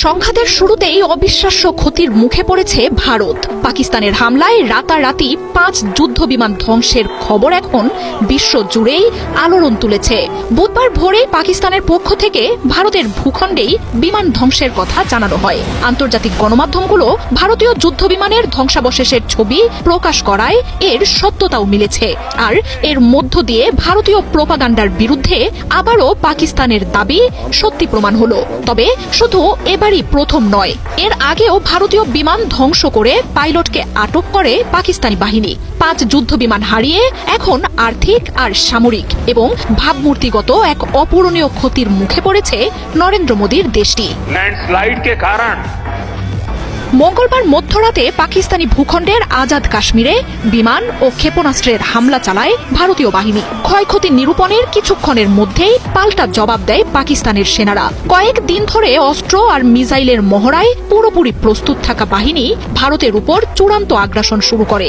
সংঘাতের শুরুতেই অবিশ্বাস্য ক্ষতির মুখে পড়েছে ভারত। পাকিস্তানের হামলায় রাতারাতি 5 যুদ্ধ বিমান ধ্বংসের খবর এখন বিশ্ব জুড়েই আলোড়ন তুলেছে। বুধবার ভোরে পাকিস্তানের পক্ষ থেকে ভারতের ভূখণ্ডেই বিমান ধ্বংসের কথা জানানো হয়। আন্তর্জাতিক গণমাধ্যমগুলো ভারতীয় যুদ্ধ বিমানের ধ্বংসাবশেষের ছবি প্রকাশ করায় এর সত্যতাও মিলেছে। আর এর মধ্য দিয়ে ভারতীয় প্রোপাগান্ডার বিরুদ্ধে আবারও পাকিস্তানের দাবি সত্যি প্রমাণ হলো। তবে শুধু এবারই প্রথম নয়, এর আগেও ভারতীয় বিমান ধ্বংস করে পাইলটকে আটক করে পাকিস্তানি বাহিনী। 5 যুদ্ধ বিমান হারিয়ে এখন আর্থিক আর সামরিক এবং ভাবমূর্তিগত এক অপূরণীয় ক্ষতির মুখে পড়েছে নরেন্দ্র মোদীর দেশটি। ল্যান্ডস্লাইড के कारण মঙ্গলবার মধ্যরাতে পাকিস্তানি ভূখণ্ডের আজাদ কাশ্মীরে বিমান ও ক্ষেপণাস্ত্রের হামলা চালায় ভারতীয় বাহিনী। ক্ষয়ক্ষতি নিরূপণের কিছুক্ষণের মধ্যেই পাল্টা জবাব দেয় পাকিস্তানের সেনারা। কয়েকদিন ধরে অস্ত্র আর মিসাইলের মহড়ায় পুরোপুরি প্রস্তুত থাকা বাহিনী ভারতের উপর চূড়ান্ত আগ্রাসন শুরু করে।